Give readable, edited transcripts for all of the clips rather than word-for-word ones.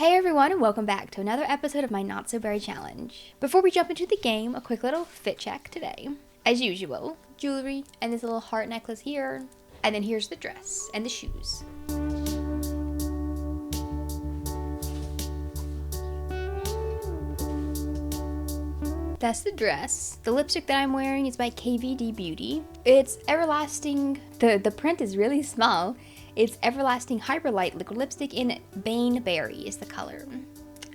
Hey everyone, and welcome back to another episode of my Not So Berry Challenge. Before we jump into the game, a quick little fit check today. As usual, jewelry and this little heart necklace here, and then here's the dress and the shoes. That's the dress. The lipstick that I'm wearing is by KVD Beauty. It's Everlasting, the print is really small. It's Everlasting Hyperlight Liquid Lipstick in Bane Berry is the color.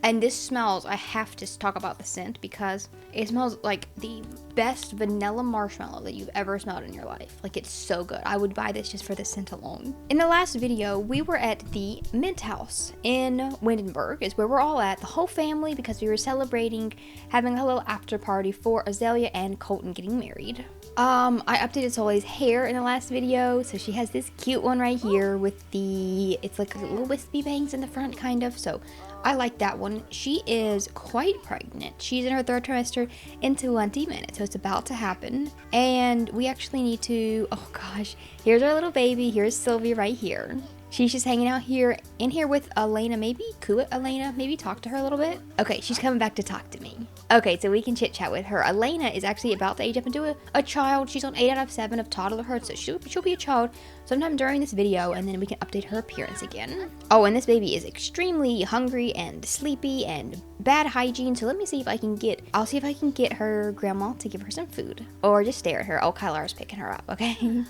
And this smells, I have to talk about the scent because it smells like the best vanilla marshmallow that you've ever smelled in your life. Like, it's so good. I would buy this just for the scent alone. In the last video, we were at the Mint House in Windenburg, is where we're all at, the whole family, because we were celebrating having a little after party for Azalea and Colton getting married. I updated Soleil's hair in the last video, so she has this cute one right here with the, it's like little wispy bangs in the front, kind of, so I like that one. She is quite pregnant. She's in her third trimester in 20 minutes, so it's about to happen. And we actually need to, oh gosh, here's our little baby. Here's Sylvia right here. She's just hanging out here, in here with Elena. Maybe coo it, Elena. Maybe talk to her a little bit. Okay, she's coming back to talk to me. Okay, so we can chit chat with her. Elena is actually about to age up into a child. She's on 8 out of 7 of Toddler her, so she'll be a child sometime during this video, and then we can update her appearance again. Oh, and this baby is extremely hungry and sleepy and bad hygiene, so let me see if I can get, I'll see if I can get her grandma to give her some food. Or just stare at her. Oh, Kylara's picking her up, okay?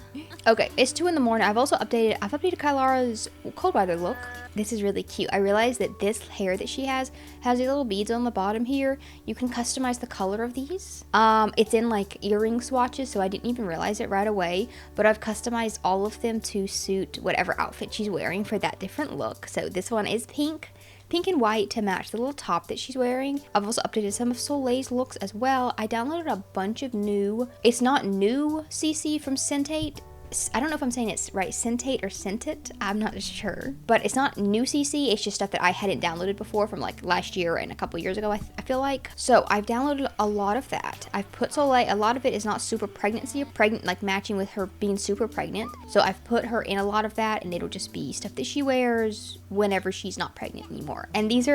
Okay, it's 2 in the morning. I've updated Kylara's cold weather look. This is really cute. I realized that this hair that she has these little beads on the bottom here. You can customize the color of these. It's in like earring swatches, so I didn't even realize it right away, but I've customized all of them to suit whatever outfit she's wearing for that different look. So this one is pink and white to match the little top that she's wearing. I've also updated some of Soleil's looks as well. I downloaded a bunch of new, it's not new CC from Centate. I don't know if I'm saying it's right, Centate or Centit, I'm not sure. But it's not new CC, it's just stuff that I hadn't downloaded before from like last year and a couple years ago, I feel like. So I've downloaded a lot of that. I've put Soleil, a lot of it is not super pregnant, like matching with her being super pregnant. So I've put her in a lot of that, and it'll just be stuff that she wears whenever she's not pregnant anymore. And these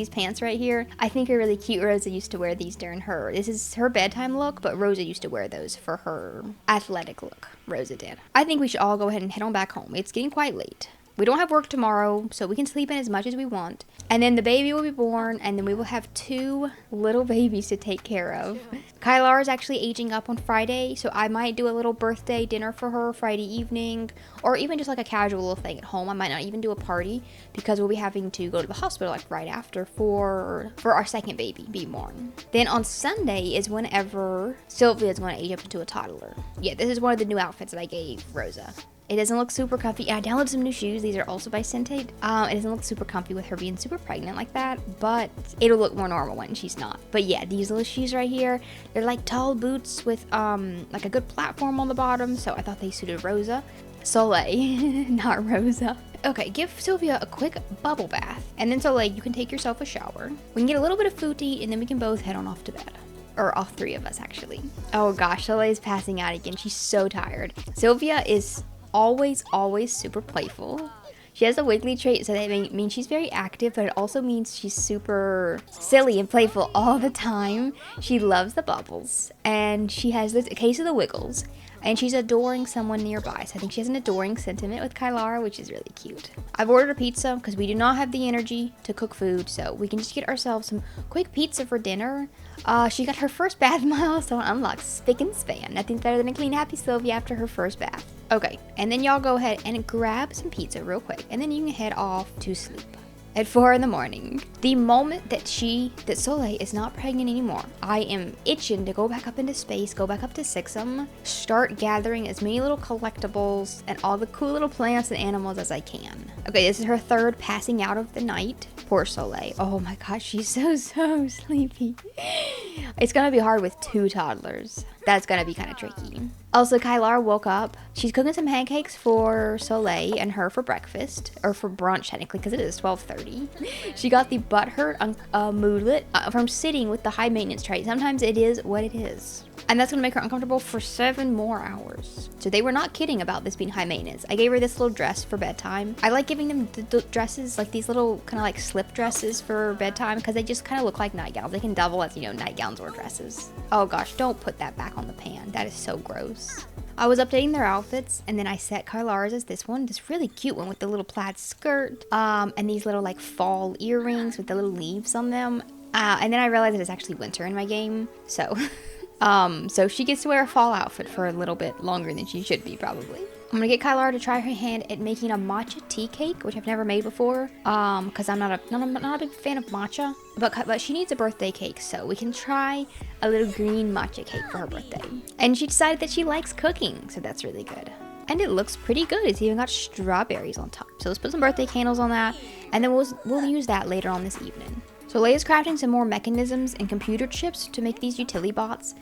pants right here, I think are really cute. Rosa used to wear these during this is her bedtime look, but Rosa used to wear those for her athletic look. Rosa did. I think we should all go ahead and head on back home. It's getting quite late. We don't have work tomorrow, so we can sleep in as much as we want. And then the baby will be born, and then we will have 2 little babies to take care of. Kylar is actually aging up on Friday, so I might do a little birthday dinner for her Friday evening, or even just like a casual little thing at home. I might not even do a party, because we'll be having to go to the hospital like right after for our second baby be born. Then on Sunday is whenever Sylvia is going to age up into a toddler. Yeah, this is one of the new outfits that I gave Rosa. It doesn't look super comfy. I downloaded some new shoes. These are also by Centate. It doesn't look super comfy with her being super pregnant like that, but it'll look more normal when she's not. But yeah, these little shoes right here, they're like tall boots with like a good platform on the bottom, so I thought they suited Rosa. Soleil, not Rosa. Okay, give Sylvia a quick bubble bath, and then Soleil, you can take yourself a shower. We can get a little bit of food to eat, and then we can both head on off to bed. Or all 3 of us, actually. Oh gosh, Soleil's passing out again. She's so tired. Sylvia is always super playful. She has a wiggly trait, so that means she's very active, but it also means she's super silly and playful all the time. She loves the bubbles, and she has this case of the wiggles, and she's adoring someone nearby. So I think she has an adoring sentiment with Kylara, which is really cute. I've ordered a pizza because we do not have the energy to cook food, so we can just get ourselves some quick pizza for dinner. She got her first bath milestone unlocked, spick and span. Nothing's better than a clean, happy Sylvia after her first bath. Okay, and then y'all go ahead and grab some pizza real quick, and then you can head off to sleep. At 4 in the morning, the moment that Soleil is not pregnant anymore, I am itching to go back up into space, go back up to Sixum, start gathering as many little collectibles and all the cool little plants and animals as I can. Okay, this is her 3rd passing out of the night. Poor Soleil. Oh my gosh, she's so sleepy. It's gonna be hard with 2 toddlers. That's gonna be kind of tricky. Also, Kylar woke up. She's cooking some pancakes for Soleil and her for breakfast, or for brunch technically, because it is 12:30. She got the butthurt moodlet from sitting with the high maintenance tray. Sometimes it is what it is. And that's gonna make her uncomfortable for 7 more hours. So they were not kidding about this being high maintenance. I gave her this little dress for bedtime. I like giving them the dresses, like these little kind of like slip dresses for bedtime, because they just kind of look like nightgowns. They can double as, you know, nightgowns or dresses. Oh gosh, don't put that back on the pan. That is so gross. I was updating their outfits, and then I set Kylar's as this one, this really cute one with the little plaid skirt, and these little like fall earrings with the little leaves on them. And then I realized that it's actually winter in my game, so so she gets to wear a fall outfit for a little bit longer than she should be, probably. I'm gonna get Kylar to try her hand at making a matcha tea cake, which I've never made before, because I'm not a big fan of matcha, but she needs a birthday cake, so we can try a little green matcha cake for her birthday. And she decided that she likes cooking, so that's really good. And it looks pretty good. It's even got strawberries on top. So let's put some birthday candles on that, and then we'll use that later on this evening. So Leia's crafting some more mechanisms and computer chips to make these utility bots.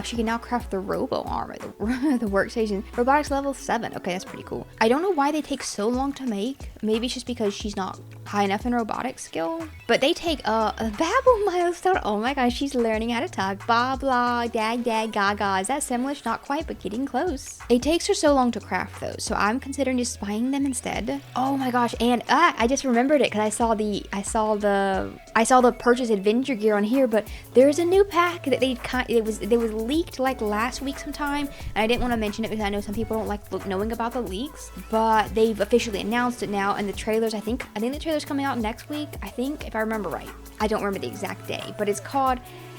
She can now craft the robo armor, the workstation. Robotics level 7. Okay, that's pretty cool. I don't know why they take so long to make. Maybe it's just because she's not high enough in robotics skill. But they take a babble milestone. Oh my gosh, she's learning how to talk. Blah, blah, dag, dag, gaga. Is that Simlish? Not quite, but getting close. It takes her so long to craft those, so I'm considering just buying them instead. Oh my gosh, and I just remembered it because I saw the purchase adventure gear on here, but there's a new pack that it was leaked like last week sometime, and I didn't want to mention it because I know some people don't like knowing about the leaks, but they've officially announced it now, and the trailers, I think the trailer's coming out next week, I think, if I remember right. I don't remember the exact day, but it's called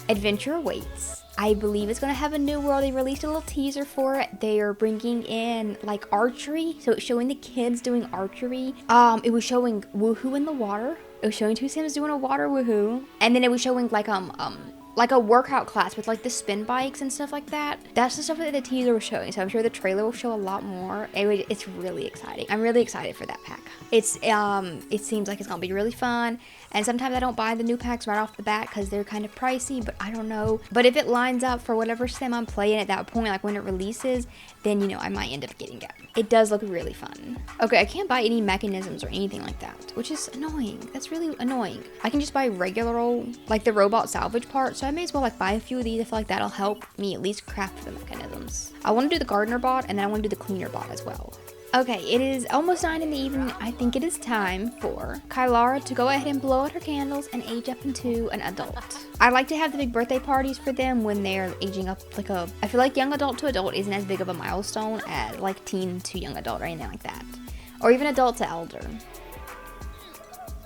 Adventure Awaits. I believe it's going to have a new world. They released a little teaser for it. They are bringing in like archery, so it's showing the kids doing archery. It was showing woohoo in the water. It was showing two Sims doing a water woohoo, and then it was showing like a workout class with like the spin bikes and stuff like that. That's the stuff that the teaser was showing, so I'm sure the trailer will show a lot more. It's really exciting. I'm really excited for that pack. It seems like it's gonna be really fun, and sometimes I don't buy the new packs right off the bat because they're kind of pricey, but I don't know. But if it lines up for whatever sim I'm playing at that point, like when it releases, then, you know, I might end up getting it. It does look really fun. Okay, I can't buy any mechanisms or anything like that, which is annoying. That's really annoying. I can just buy regular old, like the robot salvage part, so I may as well like buy a few of these. I feel like that'll help me at least craft the mechanisms. I want to do the gardener bot, and then I want to do the cleaner bot as well. Okay, it is almost 9 in the evening. I think it is time for Kylara to go ahead and blow out her candles and age up into an adult. I like to have the big birthday parties for them when they're aging up like I feel like young adult to adult isn't as big of a milestone as like teen to young adult or anything like that. Or even adult to elder.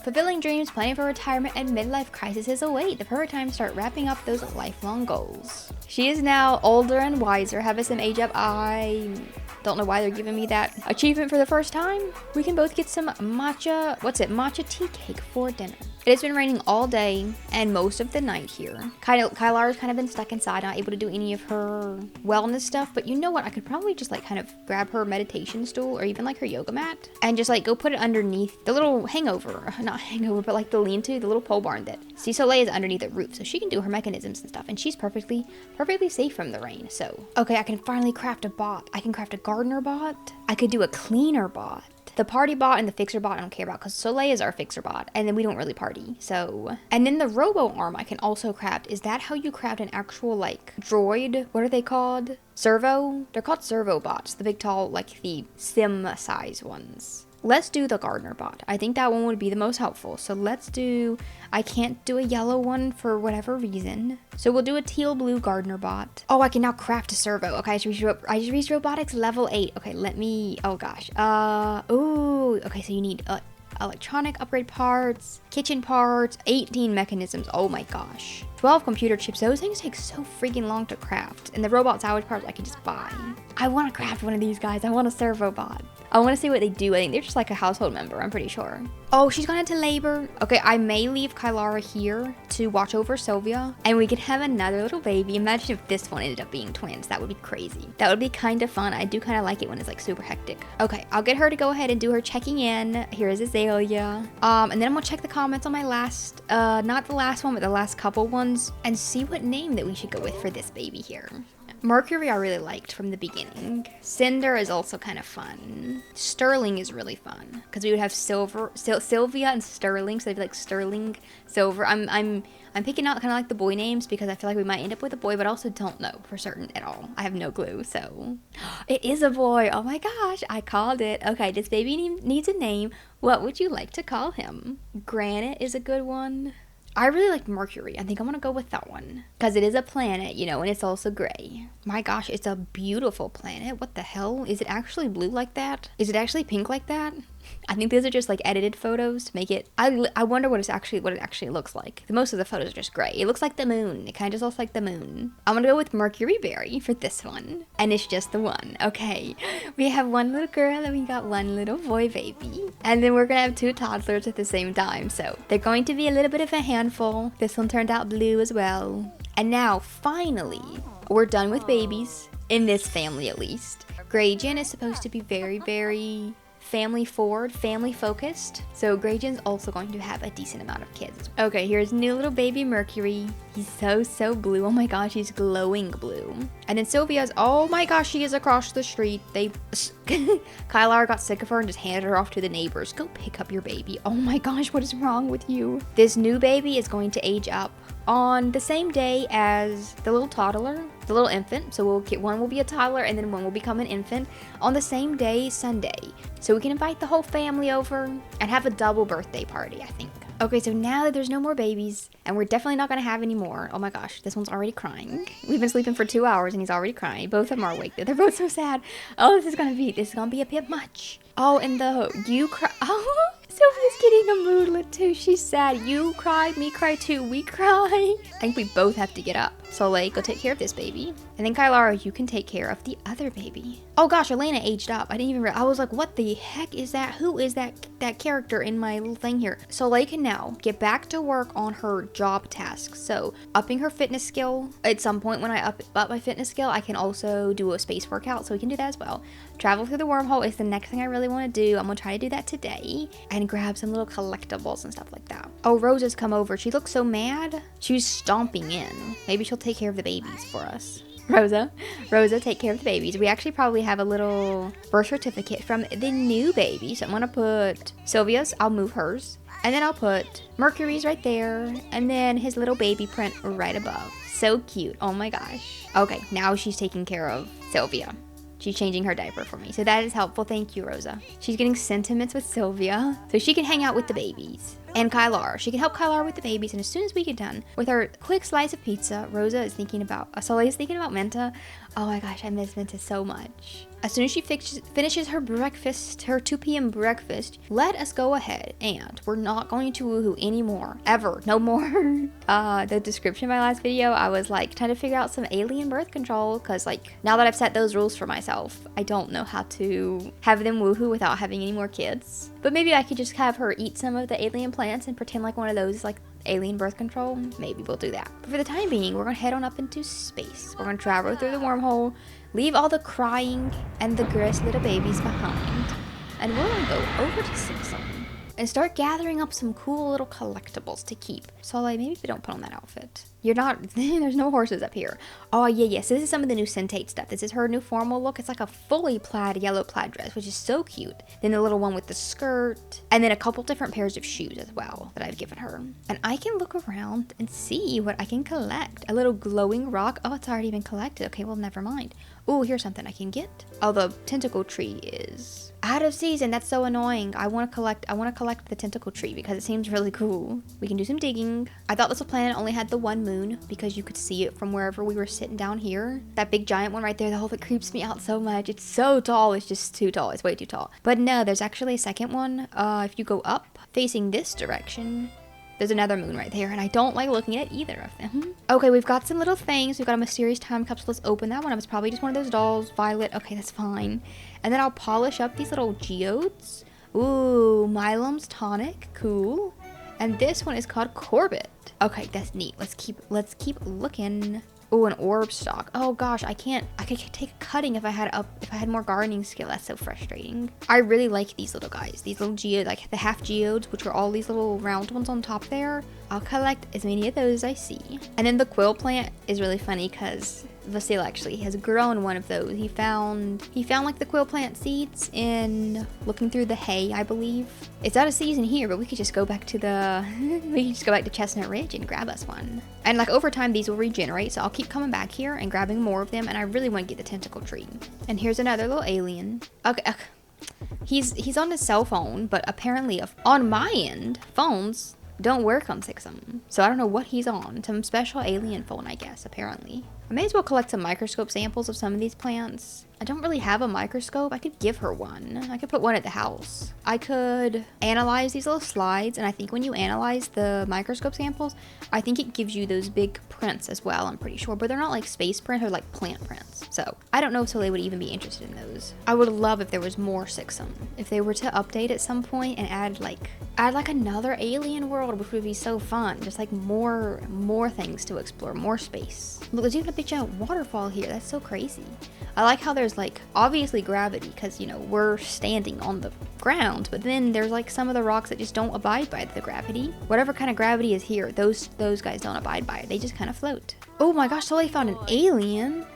Fulfilling dreams, planning for retirement, and midlife crises await. The perfect time to start wrapping up those lifelong goals. She is now older and wiser. Have us age up. I don't know why they're giving me that achievement for the first time. We can both get some matcha tea cake for dinner. It has been raining all day and most of the night here. Kylar's kind of been stuck inside, not able to do any of her wellness stuff, but you know what? I could probably just like kind of grab her meditation stool or even like her yoga mat and just like go put it underneath the little not hangover, but like the lean-to, the little pole barn that Soleil is underneath the roof, so she can do her mechanisms and stuff, and she's perfectly safe from the rain. So, okay, I can finally craft a bot. I can craft a gardener bot. I could do a cleaner bot. The party bot and the fixer bot I don't care about because Soleil is our fixer bot, and then we don't really party. So, and then the robo arm I can also craft. Is that how you craft an actual like droid? What are they called? Servo? They're called servo bots. The big tall, like the sim size ones. Let's do the gardener bot. I think that one would be the most helpful. So let's do, I can't do a yellow one for whatever reason. So we'll do a teal blue gardener bot. Oh, I can now craft a servo. Okay, I just reached robotics level 8. Okay, let me, oh gosh. Okay, so you need electronic upgrade parts, kitchen parts, 18 mechanisms. Oh my gosh. 12 computer chips. Those things take so freaking long to craft. And the robot salvage parts I can just buy. I want to craft one of these guys. I want a servo bot. I want to see what they do. I think they're just like a household member, I'm pretty sure. Oh, she's gone into labor. Okay, I may leave Kylara here to watch over Sylvia, and we could have another little baby. Imagine if this one ended up being twins. That would be crazy. That would be kind of fun. I do kind of like it when it's like super hectic. Okay, I'll get her to go ahead and do her checking in. Here is Azalea. And then I'm gonna check the comments on my last, not the last one, but the last couple ones, and see what name that we should go with for this baby here. Mercury I really liked from the beginning. Cinder is also kind of fun. Sterling is really fun because we would have Sylvia and Sterling, so they'd be like Sterling, Silver. I'm picking out kind of like the boy names because I feel like we might end up with a boy, but I also don't know for certain at all. I have no clue, so it is a boy. Oh my gosh, I called it. Okay, this baby needs a name. What would you like to call him? Granite is a good one. I really like Mercury. I think I'm gonna go with that one because it is a planet, you know, and it's also gray. My gosh, it's a beautiful planet. What the hell? Is it actually blue like that? Is it actually pink like that? I think these are just like edited photos to make it. I wonder what it actually looks like. Most of the photos are just gray. It looks like the moon. It kind of just looks like the moon. I'm gonna go with Mercury Berry for this one, and it's just the one. Okay, we have one little girl and we got one little boy baby, and then we're gonna have 2 toddlers at the same time. So they're going to be a little bit of a handful. This one turned out blue as well. And now finally, we're done with babies in this family at least. Graygen is supposed to be very, very family forward, family focused. So Graygen's also going to have a decent amount of kids. Okay, here's new little baby Mercury. He's so blue. Oh my gosh, he's glowing blue. And then Sylvia's, oh my gosh, she is across the street. Kylar got sick of her and just handed her off to the neighbors. Go pick up your baby. Oh my gosh, what is wrong with you? This new baby is going to age up on the same day as the little toddler, the little infant. So one will be a toddler and then one will become an infant on the same day, Sunday. So we can invite the whole family over and have a double birthday party, I think. Okay, so now that there's no more babies, and we're definitely not gonna have any more. Oh my gosh, this one's already crying. We've been sleeping for 2 hours and he's already crying. Both of them are awake. They're both so sad. Oh, this is gonna be a bit much. Oh, and you cry. Oh, Sylvia's getting a moodlet too. She's sad. You cry, me cry too. We cry. I think we both have to get up. Soleil, go take care of this baby. And then Kylara, you can take care of the other baby. Oh gosh, Elena aged up. I didn't even realize. I was like, what the heck is that? Who is that character in my little thing here? Soleil can now get back to work on her job tasks. So upping her fitness skill. At some point when I up my fitness skill, I can also do a space workout. So we can do that as well. Travel through the wormhole is the next thing I really want to do. I'm gonna try to do that today and grab some little collectibles and stuff like that. Oh, Rosa's come over. She looks so mad. She's stomping in. Maybe she'll take care of the babies for us. Rosa, take care of the babies. We actually probably have a little birth certificate from the new baby. So I'm gonna put Sylvia's, I'll move hers. And then I'll put Mercury's right there. And then his little baby print right above. So cute. Oh my gosh. Okay, now she's taking care of Sylvia. She's changing her diaper for me. So that is helpful. Thank you, Rosa. She's getting sentiments with Sylvia so she can hang out with the babies. And Kylar. She can help Kylar with the babies. And as soon as we get done with our quick slice of pizza, Rosa is thinking about, Soleil is thinking about Menta. Oh my gosh, I miss Menta so much. As soon as she finishes her breakfast, her 2 p.m. breakfast, let us go ahead and we're not going to woohoo anymore. Ever. No more. The description of my last video, I was like trying to figure out some alien birth control because like now that I've set those rules for myself, I don't know how to have them woohoo without having any more kids. But maybe I could just have her eat some of the alien plants and pretend like one of those like alien birth control. Maybe we'll do that. But for the time being, we're gonna head on up into space. We're gonna travel through the wormhole, leave all the crying and the gross little babies behind, and we're gonna go over to Sixum and start gathering up some cool little collectibles to keep. So like maybe we don't put on that outfit. You're not, there's no horses up here. Oh yeah, yes, this is some of the new Sentate stuff. This is her new formal look. It's like a fully plaid, yellow plaid dress, which is so cute. Then the little one with the skirt, and then a couple different pairs of shoes as well that I've given her. And I can look around and see what I can collect. A little glowing rock. Oh, it's already been collected. Okay, well, never mind. Oh, here's something I can get. Oh, the tentacle tree is out of season. That's so annoying. I want to collect the tentacle tree because it seems really cool. We can do some digging. I thought this planet only had the one moon because you could see it from wherever we were sitting down here. That big giant one right there, the whole that creeps me out so much. It's so tall. It's just too tall. It's way too tall. But no, there's actually a second one. If you go up facing this direction, there's another moon right there, and I don't like looking at either of them. Okay, we've got some little things. We've got a mysterious time capsule. Let's open that one up. It's probably just one of those dolls. Violet. Okay, that's fine. And then I'll polish up these little geodes. Ooh, Milam's tonic. Cool. And this one is called Corbett. Okay, that's neat. Let's keep looking. Oh, an orb stock. Oh gosh, I could take a cutting if I had more gardening skill. That's so frustrating. I really like these little guys. These little geodes, like the half geodes, which are all these little round ones on top there. I'll collect as many of those as I see. And then the quill plant is really funny because Vasil actually has grown one of those. He found like the quill plant seeds in looking through the hay, I believe. It's out of season here, but we could just go back to Chestnut Ridge and grab us one. And like over time, these will regenerate, so I'll keep coming back here and grabbing more of them. And I really want to get the tentacle tree. And here's another little alien. Okay. He's on his cell phone, but apparently on my end, phones don't work on Sixum. So I don't know what he's on. Some special alien phone, I guess, apparently. I may as well collect some microscope samples of some of these plants. I don't really have a microscope. I could give her one. I could put one at the house. I could analyze these little slides, and I think when you analyze the microscope samples, I think it gives you those big prints as well, I'm pretty sure. But they're not like space prints, they're like plant prints. So I don't know if Soleil would even be interested in those. I would love if there was more Sixum. If they were to update at some point and add like another alien world, which would be so fun. Just like more things to explore, more space. Look, there's even a big giant waterfall here. That's so crazy. I like how there's like obviously gravity because, you know, we're standing on the ground, but then there's like some of the rocks that just don't abide by the gravity. Whatever kind of gravity is here, those guys don't abide by it. They just kind of float. Oh my gosh, Soleil found an alien.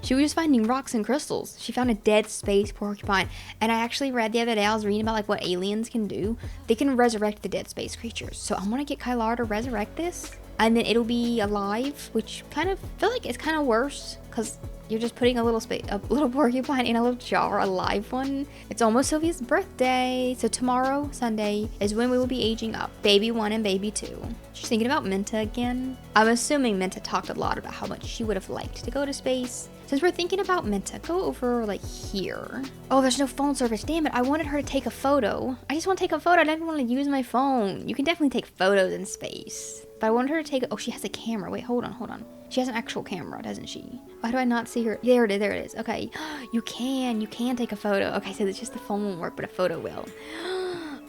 She was just finding rocks and crystals. She found a dead space porcupine. And I actually read the other day, I was reading about like what aliens can do. They can resurrect the dead space creatures. So I'm gonna get Kylar to resurrect this. And then it'll be alive, which kind of feel like it's kind of worse because you're just putting a little porcupine in a little jar, a live one. It's almost Sylvia's birthday. So tomorrow, Sunday, is when we will be aging up. Baby 1 and baby 2. She's thinking about Minta again. I'm assuming Minta talked a lot about how much she would have liked to go to space. Since we're thinking about Minta, go over like here. Oh, there's no phone service. Damn it. I wanted her to take a photo. I just want to take a photo. I didn't want to use my phone. You can definitely take photos in space. But I wanted her to take, oh, she has a camera. Wait, hold on. She has an actual camera, doesn't she? Why do I not see her? There it is. Okay. You can take a photo. Okay, so it's just the phone won't work, but a photo will.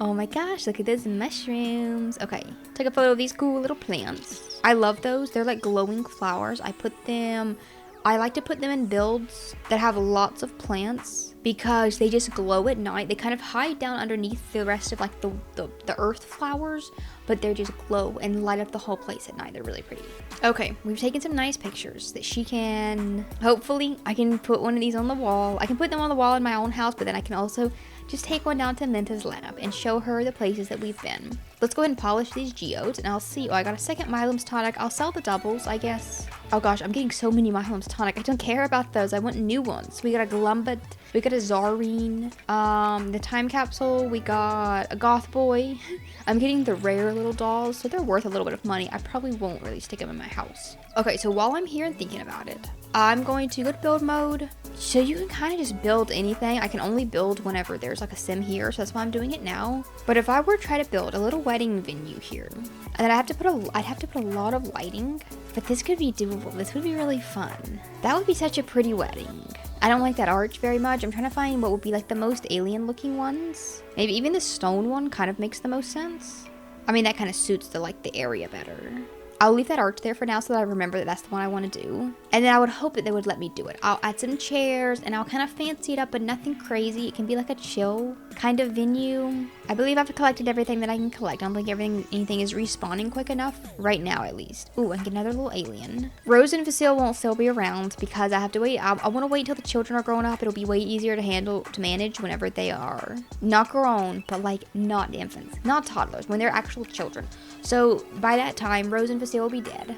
Oh my gosh, look at those mushrooms. Okay, take a photo of these cool little plants. I love those. They're like glowing flowers. I like to put them in builds that have lots of plants because they just glow at night. They kind of hide down underneath the rest of like the earth flowers, but they just glow and light up the whole place at night. They're really pretty. Okay, we've taken some nice pictures that she can, hopefully I can put one of these on the wall. I can put them on the wall in my own house, but then I can also just take one down to Minta's lab and show her the places that we've been. Let's go ahead and polish these geodes and I'll see. Oh, I got a second Milem's tonic. I'll sell the doubles, I guess. Oh gosh, I'm getting so many Milem's tonic. I don't care about those. I want new ones. We got a Glumbit. We got a Zarine. The time capsule. We got a Goth Boy. I'm getting the rare little dolls, so they're worth a little bit of money. I probably won't really stick them in my house. Okay, so while I'm here and thinking about it, I'm going to go to build mode. So you can kind of just build anything. I can only build whenever there's like a sim here, so that's why I'm doing it now. But if I were to try to build a little wedding venue here, and then I'd have to put a lot of lighting, but this could be doable. This would be really fun. That would be such a pretty wedding. I don't like that arch very much. I'm trying to find what would be like the most alien looking ones. Maybe even the stone one kind of makes the most sense. I mean, that kind of suits the area better. I'll leave that arch there for now so that I remember that that's the one I want to do. And then I would hope that they would let me do it. I'll add some chairs and I'll kind of fancy it up, but nothing crazy. It can be like a chill kind of venue. I believe I've collected everything that I can collect. I don't think anything is respawning quick enough. Right now, at least. Ooh, I can get another little alien. Rose and Vasile won't still be around because I have to wait. I want to wait until the children are grown up. It'll be way easier to manage whenever they are not grown, but like not infants, not toddlers, when they're actual children. So by that time, Rose and Vasile will be dead,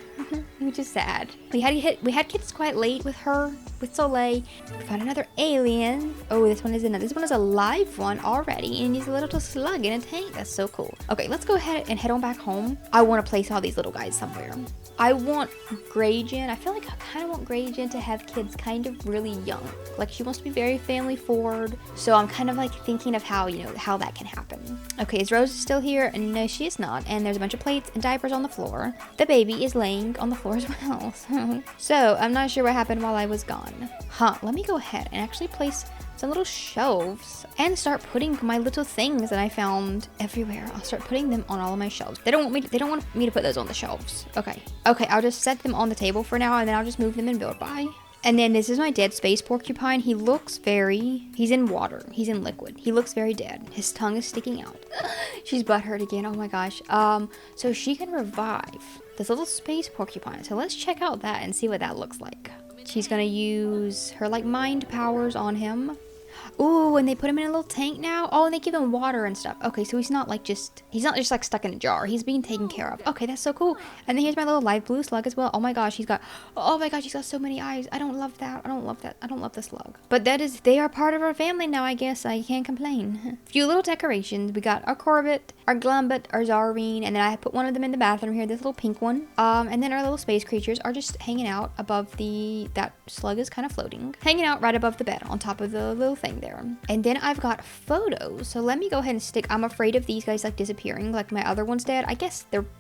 which is sad. We had kids quite late with her, with Soleil. We found another alien. Oh, this one is a live one already, and he's a little slug in a tank. That's so cool. Okay, let's go ahead and head on back home. I want to place all these little guys somewhere. I want Graygen. I feel like I kind of want Graygen to have kids kind of really young. Like she wants to be very family forward. So I'm kind of like thinking of how that can happen. Okay, is Rose still here? And no, she is not. And there's a bunch of plates and diapers on the floor. The baby is laying on the floor as well. So I'm not sure what happened while I was gone. Let me go ahead and actually place some little shelves and start putting my little things that I found everywhere. I'll start putting them on all of my shelves. They don't want me to put those on the shelves. Okay, I'll just set them on the table for now and then I'll just move them in build by. And then this is my dead space porcupine. He looks he's in water. He's in liquid. He looks very dead. His tongue is sticking out. She's butthurt again. Oh my gosh. So she can revive this little space porcupine. So let's check out that and see what that looks like. She's gonna use her like mind powers on him. Ooh, and they put him in a little tank now. Oh, and they give him water and stuff. Okay, so he's not just like stuck in a jar. He's being taken care of. Okay, that's so cool. And then here's my little light blue slug as well. Oh my gosh, he's got so many eyes. I don't love that. I don't love the slug. But they are part of our family now, I guess. I can't complain. Few little decorations. We got our Corbett, our Glumbit, our Zarvine, and then I put one of them in the bathroom here, this little pink one. And then our little space creatures are just hanging out above that slug is kind of floating. Hanging out right above the bed on top of the little thing there. And then I've got photos. So let me go ahead and I'm afraid of these guys like disappearing like my other ones did. I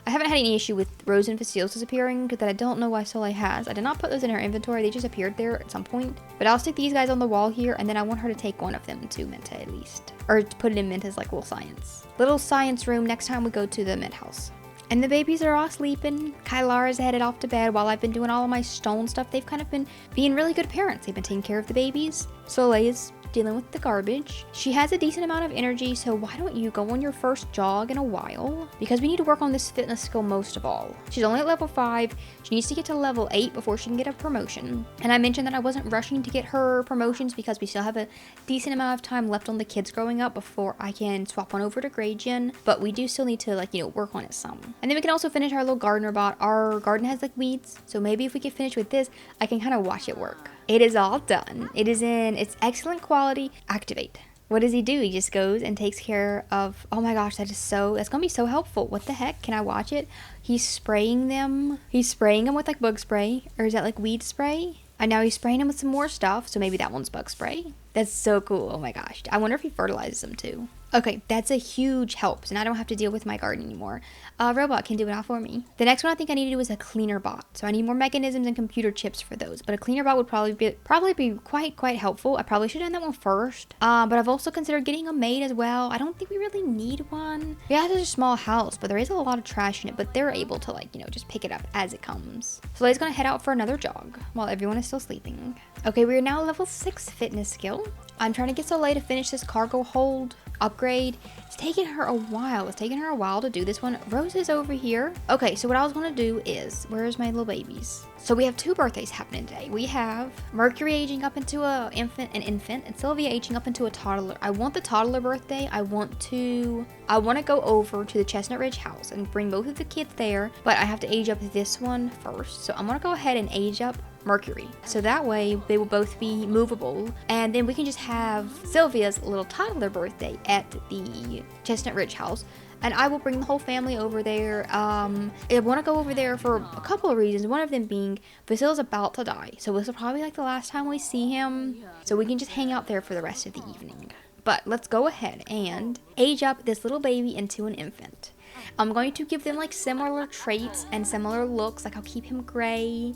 haven't had any issue with Rose and Facile's disappearing because I don't know why Soleil has. I did not put those in her inventory. They just appeared there at some point. But I'll stick these guys on the wall here, and then I want her to take one of them to Minta at least. Or to put it in Minta's like little science room next time we go to the Mint house. And the babies are all sleeping. Kylara's headed off to bed while I've been doing all of my stone stuff. They've kind of been being really good parents. They've been taking care of the babies. Soleil is dealing with the garbage. She has a decent amount of energy, so why don't you go on your first jog in a while? Because we need to work on this fitness skill most of all. She's only at level 5. She needs to get to level 8 before she can get a promotion. And I mentioned that I wasn't rushing to get her promotions because we still have a decent amount of time left on the kids growing up before I can swap on over to grade gen. But we do still need to work on it some. And then we can also finish our little gardener bot. Our garden has like weeds, so maybe if we could finish with this, I can kind of watch it work. It is all done. It's excellent quality. Activate. What does he do? He just goes and takes care of, oh my gosh, that's gonna be so helpful. What the heck? Can I watch it? He's spraying them with like bug spray, or is that like weed spray? And now he's spraying them with some more stuff, so maybe that one's bug spray. That's so cool. Oh my gosh. I wonder if he fertilizes them too. Okay, that's a huge help, so now I don't have to deal with my garden anymore. Robot can do it all for me. The next one I think I need to do is a cleaner bot. So I need more mechanisms and computer chips for those, but a cleaner bot would probably be quite helpful. I probably should have done that one first. But I've also considered getting a maid as well. I don't think we really need one. Yeah, it's a small house, but there is a lot of trash in it, but they're able to just pick it up as it comes. Soleil's gonna head out for another jog while everyone is still sleeping. Okay, we are now level 6 fitness skill. I'm trying to get Soleil to finish this cargo hold upgrade. It's taking her a while. It's taking her a while to do this one. Rose is over here. Okay, so what I was going to do is, where's my little babies? So we have 2 birthdays happening today. We have Mercury aging up into an infant, and Sylvia aging up into a toddler. I want the toddler birthday. I want to go over to the Chestnut Ridge house and bring both of the kids there, but I have to age up this one first. So I'm going to go ahead and age up Mercury. So that way they will both be movable, and then we can just have Sylvia's little toddler birthday at the Chestnut Ridge house. And I will bring the whole family over there. I want to go over there for a couple of reasons. One of them being Vasile's about to die. So this will probably be like the last time we see him. So we can just hang out there for the rest of the evening. But let's go ahead and age up this little baby into an infant. I'm going to give them like similar traits and similar looks. Like I'll keep him gray.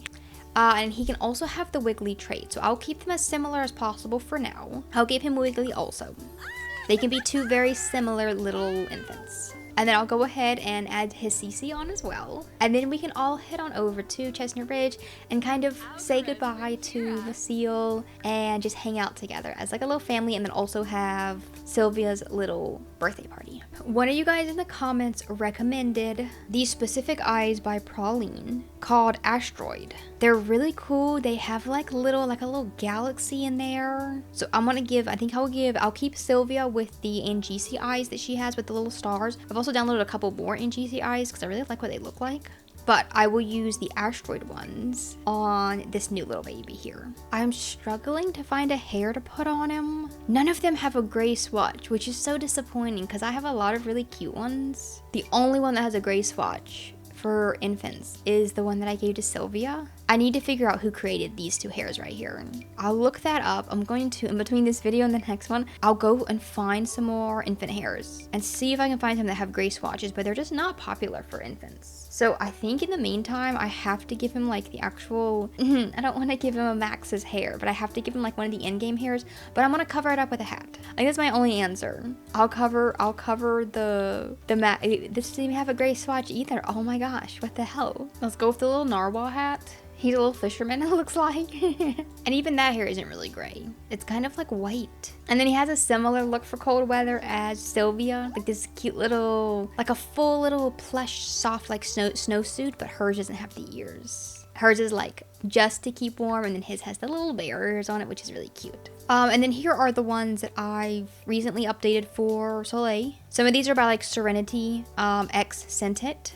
And he can also have the wiggly trait. So I'll keep them as similar as possible for now. I'll give him wiggly also. They can be 2 very similar little infants. And then I'll go ahead and add his CC on as well. And then we can all head on over to Chestnut Ridge and kind of say goodbye to Vasile and just hang out together as like a little family, and then also have Sylvia's little birthday party. One of you guys in the comments recommended these specific eyes by Praline called Asteroid. They're really cool. They have like a little galaxy in there. So I'll keep Sylvia with the Angeisi eyes that she has with the little stars. I've also downloaded a couple more Angeisi eyes because I really like what they look like. But I will use the Asteroid ones on this new little baby here. I'm struggling to find a hair to put on him. None of them have a gray swatch, which is so disappointing because I have a lot of really cute ones. The only one that has a gray swatch for infants is the one that I gave to Sylvia. I need to figure out who created these 2 hairs right here. I'll look that up. I'm going to, in between this video and the next one, I'll go and find some more infant hairs and see if I can find some that have gray swatches, but they're just not popular for infants. So I think in the meantime, I have to give him like the actual, I don't want to give him a Max's hair, but I have to give him like one of the in-game hairs, but I'm going to cover it up with a hat. I think that's my only answer. I'll cover the this doesn't even have a gray swatch either. Oh my gosh, what the hell? Let's go with the little narwhal hat. He's a little fisherman, it looks like. And even that hair isn't really gray. It's kind of like white. And then he has a similar look for cold weather as Sylvia. Like this cute little, like a full little plush, soft like snowsuit, but hers doesn't have the ears. Hers is like just to keep warm, and then his has the little barriers on it, which is really cute. And then here are the ones that I've recently updated for Soleil. Some of these are by like Serenity X Sentate.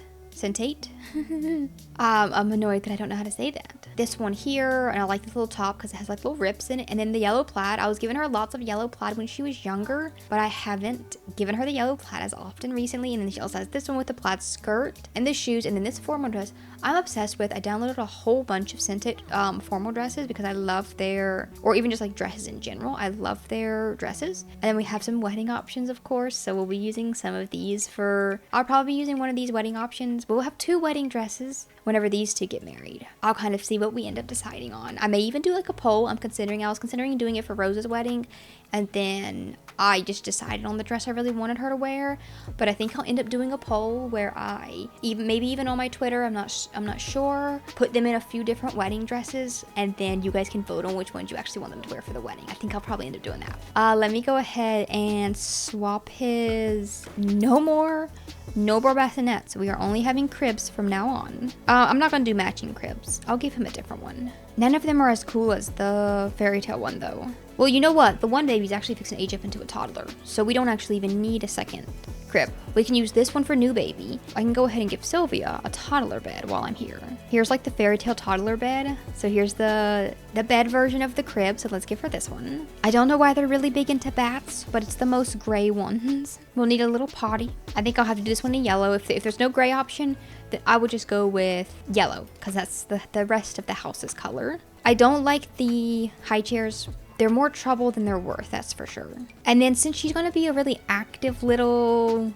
I'm annoyed that I don't know how to say that. This one here, and I like this little top because it has like little rips in it. And then the yellow plaid. I was giving her lots of yellow plaid when she was younger, but I haven't given her the yellow plaid as often recently. And then she also has this one with the plaid skirt and the shoes, and then this formal dress I'm obsessed with. I downloaded a whole bunch of scented formal dresses because I love their, or even just like dresses in general. I love their dresses. And then we have some wedding options, of course. So we'll be using some of these for, I'll probably be using one of these wedding options, but we'll have 2 wedding dresses whenever these 2 get married. I'll kind of see what we end up deciding on. I may even do like a poll. I was considering doing it for Rose's wedding, and then I just decided on the dress I really wanted her to wear. But I think I'll end up doing a poll where I maybe even on my Twitter, I'm not sure, put them in a few different wedding dresses, and then you guys can vote on which ones you actually want them to wear for the wedding. I think I'll probably end up doing that. Let me go ahead and swap his no more bassinets. We are only having cribs from now on. I'm not gonna do matching cribs. I'll give him a different one. None of them are as cool as the fairy tale one though. Well, you know what? The one baby's actually fixing to age up into a toddler, so we don't actually even need a second crib. We can use this one for new baby. I can go ahead and give Sylvia a toddler bed while I'm here. Here's like the fairy tale toddler bed. So here's the bed version of the crib, so let's give her this one. I don't know why they're really big into baths, but it's the most gray ones. We'll need a little potty. I think I'll have to do this one in yellow. If there's no gray option, then I would just go with yellow, because that's the rest of the house's color. I don't like the high chairs. They're more trouble than they're worth, that's for sure. And then since she's gonna be a really active little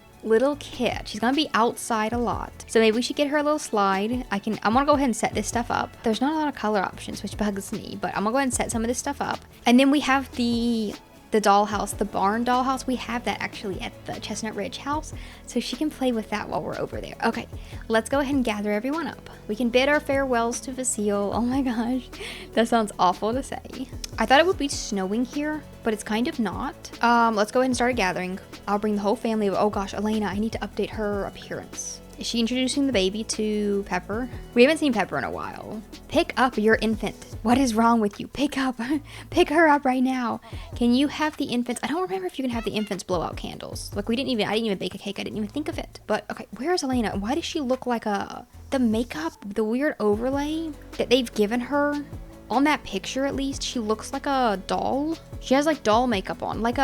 kid, she's gonna be outside a lot. So maybe we should get her a little slide. I'm gonna go ahead and set this stuff up. There's not a lot of color options, which bugs me, but I'm gonna go ahead and set some of this stuff up. And then we have the dollhouse, the barn dollhouse. We have that actually at the Chestnut Ridge house, so she can play with that while we're over there. Okay, let's go ahead and gather everyone up. We can bid our farewells to Vasile. Oh my gosh, that sounds awful to say. I thought it would be snowing here, but it's kind of not. Let's go ahead and start gathering. I'll bring the whole family. Oh gosh, Elena, I need to update her appearance. Is she introducing the baby to Pepper? We haven't seen Pepper in a while. Pick up your infant. What is wrong with you? Pick her up right now. Can you have the infants? I don't remember if you can have the infants blow out candles. Like I didn't even bake a cake. I didn't even think of it. But okay, where's Elena? Why does she look like the makeup, the weird overlay that they've given her? On that picture, at least, she looks like a doll. She has like doll makeup on, like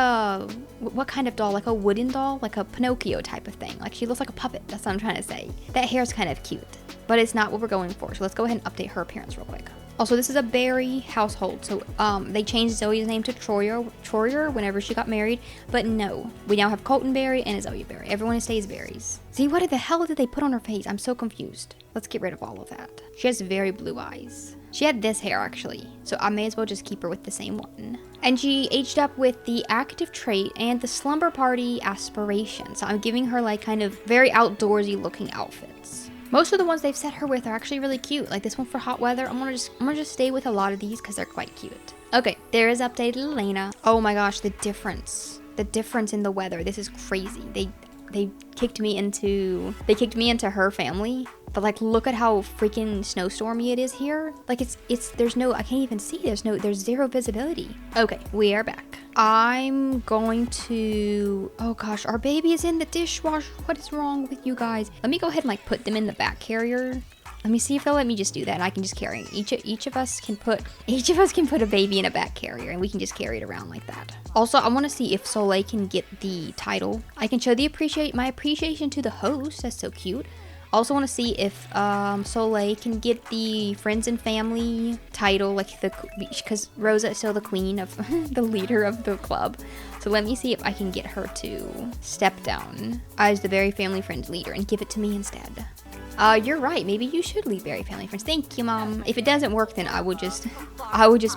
what kind of doll? Like a wooden doll, like a Pinocchio type of thing. Like she looks like a puppet. That's what I'm trying to say. That hair's kind of cute, but it's not what we're going for. So let's go ahead and update her appearance real quick. Also, this is a Berry household. So they changed Zoe's name to Troyer whenever she got married. But no, we now have Colton Berry and Zoe Berry. Everyone stays Berries. See, what the hell did they put on her face? I'm so confused. Let's get rid of all of that. She has very blue eyes. She had this hair actually, so I may as well just keep her with the same one. And she aged up with the active trait and the slumber party aspiration. So I'm giving her like kind of very outdoorsy looking outfits. Most of the ones they've set her with are actually really cute. Like this one for hot weather. I'm gonna just stay with a lot of these because they're quite cute. Okay, there is updated Elena. Oh my gosh, the difference in the weather. This is crazy. They kicked me into her family. But like, look at how freaking snowstormy it is here. Like there's no, I can't even see. There's zero visibility. Okay, we are back. I'm going to, oh gosh, our baby is in the dishwasher. What is wrong with you guys? Let me go ahead and like put them in the back carrier. Let me see if they'll let me just do that, and I can just carry. Each of us can put a baby in a back carrier, and we can just carry it around like that. Also, I want to see if Soleil can get the title. I can show my appreciation to the host. That's so cute. Also want to see if Soleil can get the friends and family title, like because Rosa is still the queen of the leader of the club. So let me see if I can get her to step down as the Berry Family Friends leader and give it to me instead. You're right. Maybe you should leave Berry Family Friends. Thank you, Mom. If it doesn't work, then I would just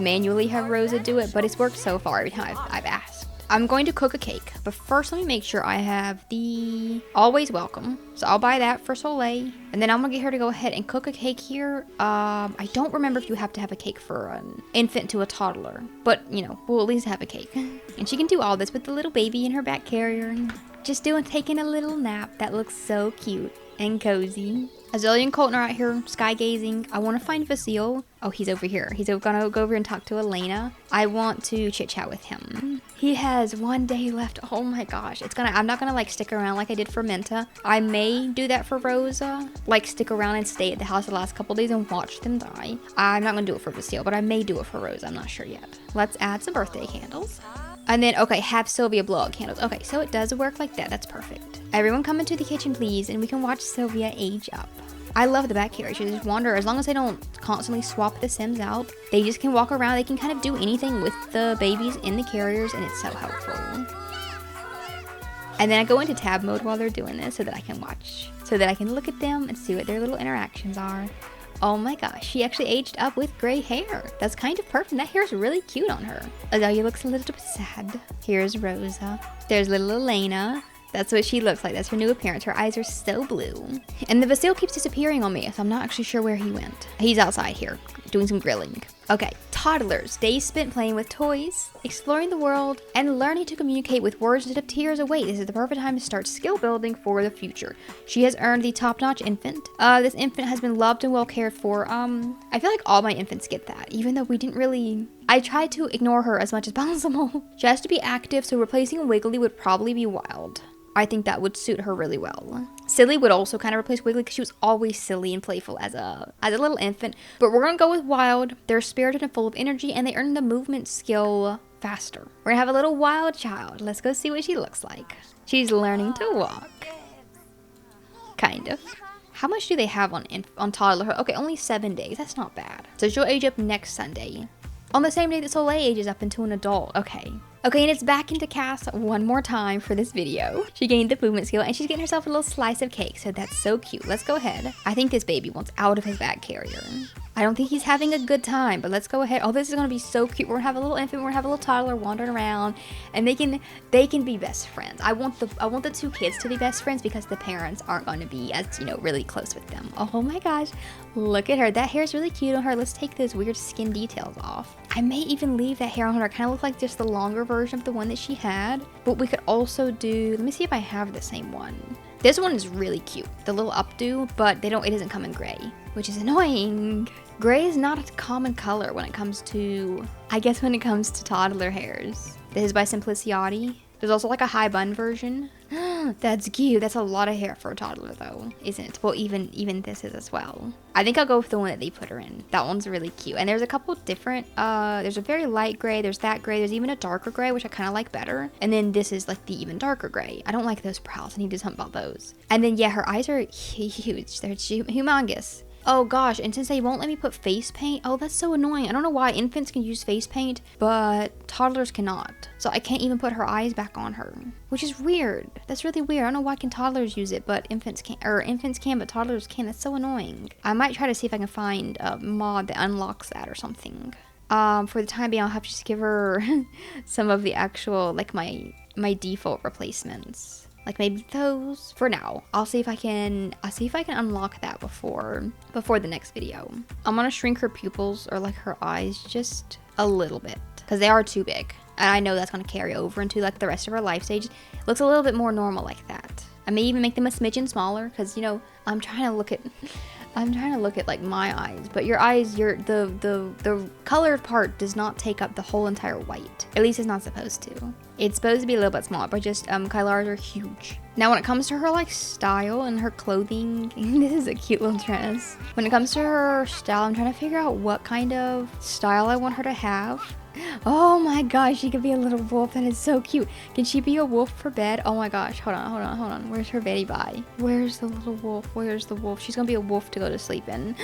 manually have Rosa do it. But it's worked so far every time I've asked. I'm going to cook a cake, but first let me make sure I have the Always Welcome. So I'll buy that for Soleil, and then I'm gonna get her to go ahead and cook a cake here. I don't remember if you have to have a cake for an infant to a toddler, but you know, we'll at least have a cake. And she can do all this with the little baby in her back carrier, and just taking a little nap. That looks so cute and cozy. Azalea and Colton are out here sky gazing. I want to find Vasile. Oh, he's over here. He's gonna go over and talk to Elena. I want to chit chat with him. He has 1 day left. Oh my gosh. I'm not gonna like stick around like I did for Menta. I may do that for Rosa. Like stick around and stay at the house the last couple days and watch them die. I'm not gonna do it for Vasile, but I may do it for Rosa. I'm not sure yet. Let's add some birthday candles. And then, okay, have Sylvia blow out candles. Okay, so it does work like that. That's perfect. Everyone come into the kitchen, please, and we can watch Sylvia age up. I love the back carriage. You just wander. As long as they don't constantly swap the Sims out, they just can walk around. They can kind of do anything with the babies in the carriers, and it's so helpful. And then I go into tab mode while they're doing this so that I can watch, so that I can look at them and see what their little interactions are. Oh my gosh, she actually aged up with gray hair. That's kind of perfect. That hair is really cute on her. Azalea looks a little bit sad. Here's Rosa. There's little Elena. That's what she looks like. That's her new appearance. Her eyes are so blue. And the Vasile keeps disappearing on me, so I'm not actually sure where he went. He's outside here, doing some grilling. Okay, toddlers. Days spent playing with toys, exploring the world, and learning to communicate with words that appears away. This is the perfect time to start skill building for the future. She has earned the top-notch infant. This infant has been loved and well cared for. I feel like all my infants get that, even though we didn't really... I tried to ignore her as much as possible. She has to be active, so replacing Wiggly would probably be wild. I think that would suit her really well. Silly would also kind of replace Wiggly because she was always silly and playful as a little infant. But we're going to go with Wild. They're spirited and full of energy, and they earn the movement skill faster. We're going to have a little wild child. Let's go see what she looks like. She's learning to walk. Kind of. How much do they have on Toddler? Okay, only 7 days. That's not bad. So she'll age up next Sunday. On the same day that Soleil ages up into an adult. Okay. Okay, and it's back into cast one more time for this video. She gained the movement skill, and she's getting herself a little slice of cake, so that's so cute. Let's go ahead. I think this baby wants out of his bag carrier. I don't think he's having a good time, but let's go ahead. Oh, this is gonna be so cute. We're gonna have a little infant, we're gonna have a little toddler wandering around, and they can be best friends. I want the two kids to be best friends because the parents aren't gonna be as, you know, really close with them. Oh my gosh, look at her. That hair is really cute on her. Let's take those weird skin details off. I may even leave that hair on her. It kind of looks like just the longer version of the one that she had, but we could also do, let me see if I have the same one. This one is really cute, the little updo, but it doesn't come in gray, which is annoying. Gray is not a common color when it comes to, I guess when it comes to toddler hairs. This is by Simplicity. There's also like a high bun version. That's cute. That's a lot of hair for a toddler though, isn't it? Well, even this is as well. I think I'll go with the one that they put her in. That one's really cute. And there's a couple different, there's a very light gray, there's that gray, there's even a darker gray, which I kind of like better. And then this is like the even darker gray. I don't like those brows. I need to do something about those. And then yeah, her eyes are huge. They're humongous. Oh gosh, and since they won't let me put face paint, oh that's so annoying. I don't know why infants can use face paint, but toddlers cannot. So I can't even put her eyes back on her, which is weird. That's really weird. I don't know why can toddlers use it, but infants can't, or infants can, but toddlers can't. That's so annoying. I might try to see if I can find a mod that unlocks that or something. For the time being, I'll have to just give her some of the actual, like my default replacements. Like maybe those for now. I'll see if I can unlock that before the next video. I'm gonna shrink her pupils or like her eyes just a little bit because they are too big. And I know that's gonna carry over into like the rest of her life stage. It looks a little bit more normal like that. I may even make them a smidgen smaller because, you know, I'm trying to look at like my eyes, but your eyes, the colored part does not take up the whole entire white. At least it's not supposed to. It's supposed to be a little bit smaller, but just Kylar's are huge. Now when it comes to her like style and her clothing, this is a cute little dress. When it comes to her style, I'm trying to figure out what kind of style I want her to have. Oh my gosh, she could be a little wolf. That is so cute. Can she be a wolf for bed? Oh my gosh, hold on. Where's her Betty Bye? Where's the little wolf? Where's the wolf? She's gonna be a wolf to go to sleep in.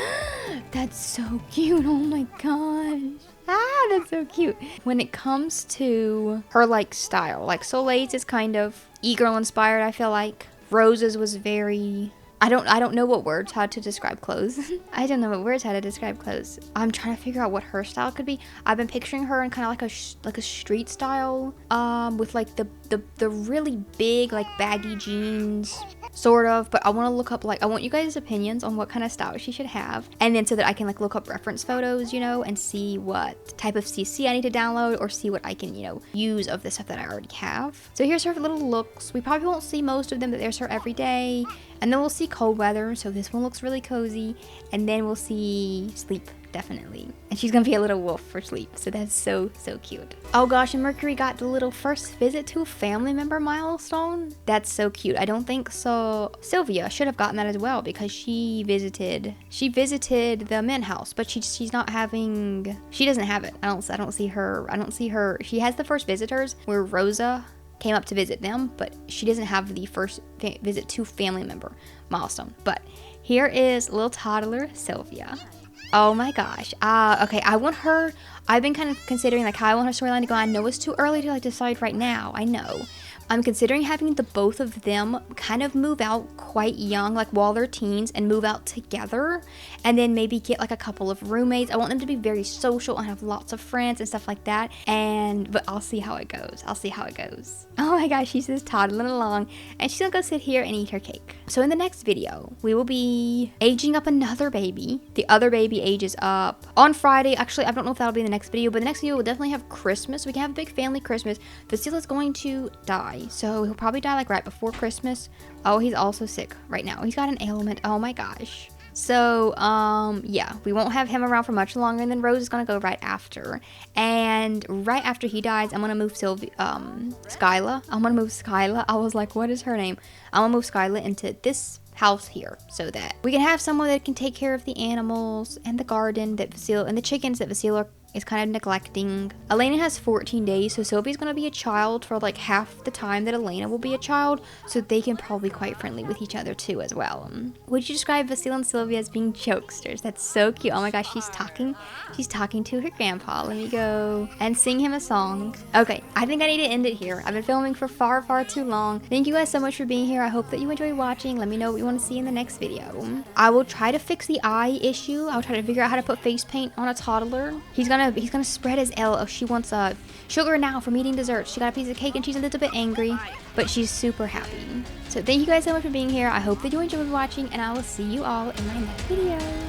That's so cute. Oh my gosh. Ah, that's so cute. When it comes to her like style, like Soleil's is kind of e-girl inspired, I feel like. Rose's was very I don't know what words how to describe clothes. I don't know what words how to describe clothes. I'm trying to figure out what her style could be. I've been picturing her in kind of like a street style, with like the really big like baggy jeans, sort of. But I want to look up, like, I want you guys' opinions on what kind of style she should have, and then so that I can like look up reference photos, you know, and see what type of CC I need to download, or see what I can, you know, use of the stuff that I already have. So here's her little looks. We probably won't see most of them, but there's her every day. And then we'll see cold weather, so this one looks really cozy. And then we'll see sleep, definitely. And she's gonna be a little wolf for sleep, so that's so cute. Oh gosh, and Mercury got the little first visit to a family member milestone. That's so cute. I don't think so. Sylvia should have gotten that as well, because she visited the men house, but she's not having, she doesn't have it. I don't see her. She has the first visitors where Rosa came up to visit them, but she doesn't have the first visit to family member milestone. But here is little toddler Sylvia. Oh my gosh. Okay, I want her, I've been kind of considering like how I want her storyline to go. I know it's too early to like decide right now, I know. I'm considering having the both of them kind of move out quite young, like while they're teens, and move out together, and then maybe get like a couple of roommates. I want them to be very social and have lots of friends and stuff like that. But I'll see how it goes. Oh my gosh, she's just toddling along, and she's gonna go sit here and eat her cake. So in the next video, we will be aging up another baby. The other baby ages up on Friday. Actually, I don't know if that'll be in the next video, but the next video will definitely have Christmas. We can have a big family Christmas. Vasila's going to die. So he'll probably die like right before Christmas. Oh, he's also sick right now. He's got an ailment. Oh my gosh. So, yeah, we won't have him around for much longer, and then Rose is gonna go right after. And right after he dies, I'm gonna move Skyla. I'm gonna move Skyla. I was like, what is her name? I'm gonna move Skyla into this house here, so that we can have someone that can take care of the animals and the garden that Vasila and the chickens that Vasila is kind of neglecting. Elena has 14 days, so Sylvie's gonna be a child for like half the time that Elena will be a child, so they can probably be quite friendly with each other too as well. Would you describe Vasila and Sylvia as being jokesters? That's so cute. Oh my gosh, she's talking to her grandpa. Let me go and sing him a song. Okay, I think I need to end it here. I've been filming for far too long. Thank you guys so much for being here. I hope that you enjoy watching. Let me know what you want to see in the next video. I will try to fix the eye issue. I'll try to figure out how to put face paint on a toddler. He's gonna spread his L. Oh, she wants sugar now from eating dessert. She got a piece of cake and she's a little bit angry, but she's super happy. So thank you guys so much for being here. I hope that you enjoyed watching, and I will see you all in my next video.